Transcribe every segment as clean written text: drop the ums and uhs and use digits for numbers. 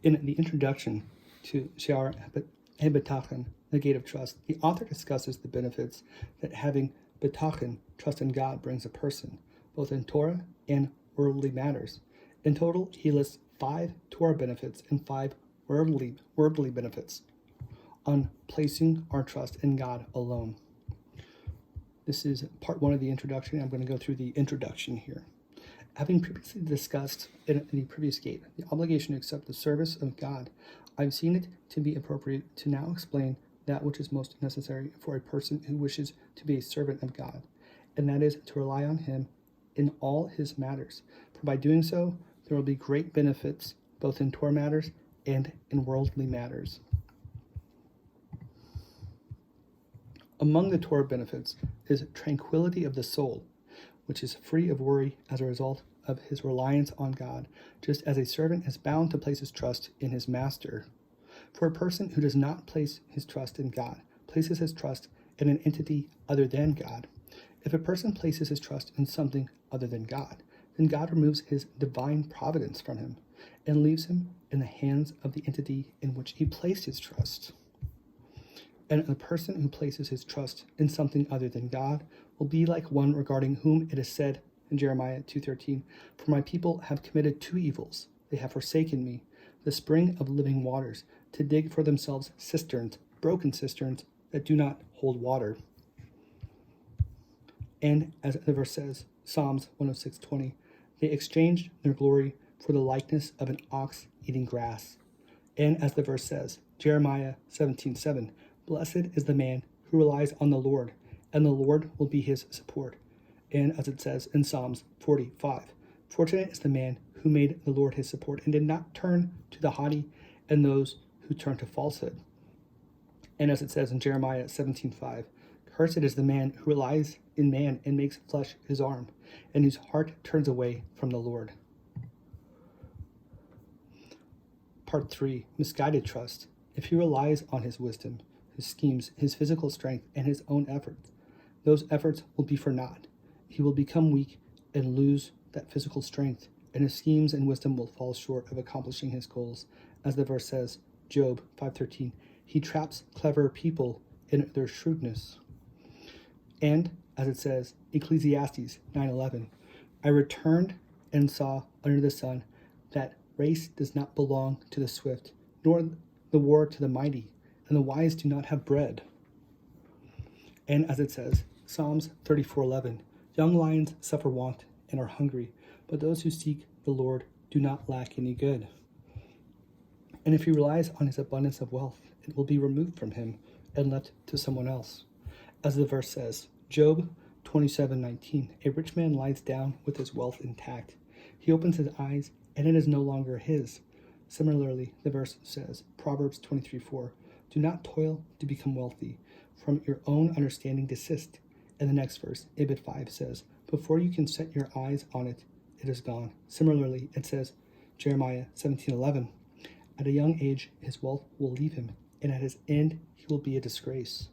In the introduction to Shaar, Habitachon, the Gate of Trust, the author discusses the benefits that having Bitachon, trust in God, brings a person, both in Torah and worldly matters. In total, he lists 5 Torah benefits and 5 worldly benefits on placing our trust in God alone. This is part 1 of the introduction. I'm going to go through the introduction here. Having previously discussed in the previous gate the obligation to accept the service of God, I've seen it to be appropriate to now explain that which is most necessary for a person who wishes to be a servant of God, and that is to rely on him in all his matters. For by doing so, there will be great benefits both in Torah matters and in worldly matters. Among the Torah benefits is tranquility of the soul, which is free of worry as a result of his reliance on God, just as a servant is bound to place his trust in his master. For a person who does not place his trust in God, places his trust in an entity other than God. If a person places his trust in something other than God, then God removes his divine providence from him and leaves him in the hands of the entity in which he placed his trust. And the person who places his trust in something other than God will be like one regarding whom it is said in Jeremiah 2:13, "For my people have committed 2 evils. They have forsaken me, the spring of living waters, to dig for themselves cisterns, broken cisterns that do not hold water." And as the verse says, Psalms 106:20, "They exchanged their glory for the likeness of an ox eating grass." And as the verse says, Jeremiah 17:7, "Blessed is the man who relies on the Lord, and the Lord will be his support." And as it says in Psalms 45, "Fortunate is the man who made the Lord his support and did not turn to the haughty and those who turn to falsehood." And as it says in Jeremiah 17:5, "Cursed is the man who relies in man and makes flesh his arm, and whose heart turns away from the Lord." Part 3, misguided trust. If he relies on his wisdom, his schemes, his physical strength, and his own efforts, those efforts will be for naught. He will become weak and lose that physical strength, and his schemes and wisdom will fall short of accomplishing his goals. As the verse says, Job 5:13, "He traps clever people in their shrewdness." And as it says, Ecclesiastes 9:11, "I returned and saw under the sun that race does not belong to the swift, nor the war to the mighty, and the wise do not have bread." And as it says, Psalms 34:11, "Young lions suffer want and are hungry, but those who seek the Lord do not lack any good." And if he relies on his abundance of wealth, it will be removed from him and left to someone else. As the verse says, Job 27:19, "A rich man lies down with his wealth intact. He opens his eyes, and it is no longer his." Similarly, the verse says, Proverbs 23:4, "Do not toil to become wealthy. From your own understanding desist." And the next verse, Ibid 5, says, "Before you can set your eyes on it, it is gone." Similarly, it says, Jeremiah 17:11, "At a young age his wealth will leave him, and at his end he will be a disgrace."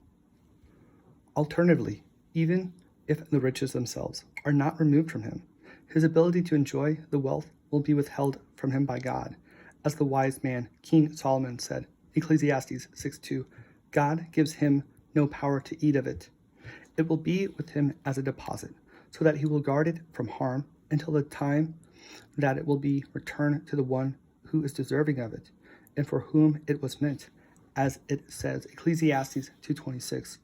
Alternatively, even if the riches themselves are not removed from him, his ability to enjoy the wealth will be withheld from him by God. As the wise man, King Solomon, said, Ecclesiastes 6:2, "God gives him no power to eat of it. It will be with him as a deposit, so that he will guard it from harm until the time that it will be returned to the one who is deserving of it, and for whom it was meant." As it says, Ecclesiastes 2:26,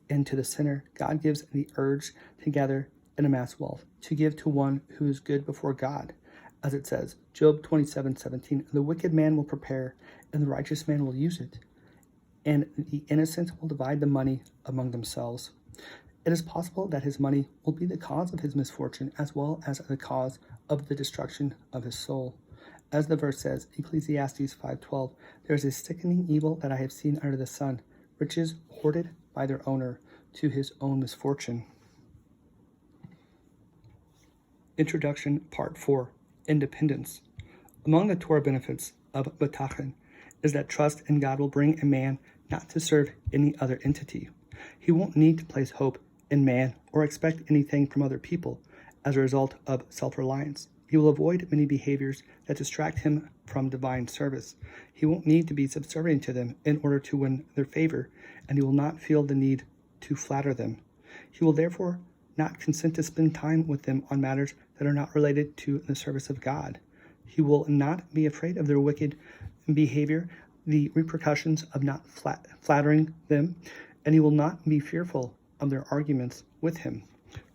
"And to the sinner God gives the urge to gather and amass wealth, to give to one who is good before God." As it says, Job 27:17, "The wicked man will prepare, and the righteous man will use it, and the innocent will divide the money among themselves." It is possible that his money will be the cause of his misfortune as well as the cause of the destruction of his soul. As the verse says, Ecclesiastes 5:12, "There is a sickening evil that I have seen under the sun, riches hoarded by their owner to his own misfortune." Introduction, Part 4, Independence. Among the Torah benefits of Bitachon is that trust in God will bring a man not to serve any other entity. He won't need to place hope in man or expect anything from other people as a result of self-reliance. He will avoid many behaviors that distract him from divine service. He won't need to be subservient to them in order to win their favor, and he will not feel the need to flatter them. He will therefore not consent to spend time with them on matters that are not related to the service of God. He will not be afraid of their wicked behavior, the repercussions of not flattering them, and he will not be fearful of their arguments with him.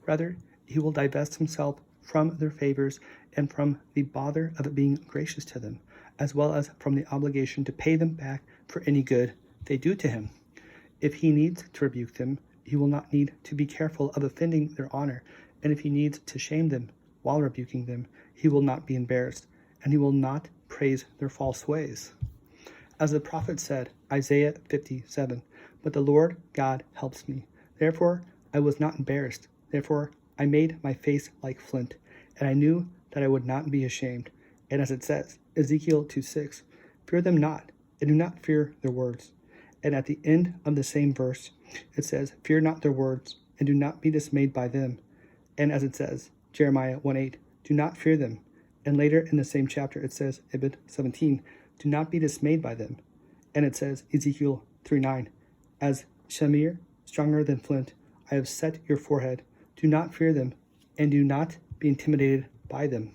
Rather, he will divest himself from their favors and from the bother of being gracious to them, as well as from the obligation to pay them back for any good they do to him. If he needs to rebuke them, he will not need to be careful of offending their honor, and if he needs to shame them while rebuking them, he will not be embarrassed, and he will not praise their false ways. As the prophet said, Isaiah 57, "But the Lord God helps me. Therefore I was not embarrassed. Therefore I made my face like flint, and I knew that I would not be ashamed." And as it says, Ezekiel 2:6, "Fear them not, and do not fear their words." And at the end of the same verse, it says, "Fear not their words, and do not be dismayed by them." And as it says, Jeremiah 1:8, "Do not fear them." And later in the same chapter, it says, Ibid 17, "Do not be dismayed by them." And it says, Ezekiel 3:9, "As shamir, stronger than flint, I have set your forehead. Do not fear them, and do not be intimidated by them."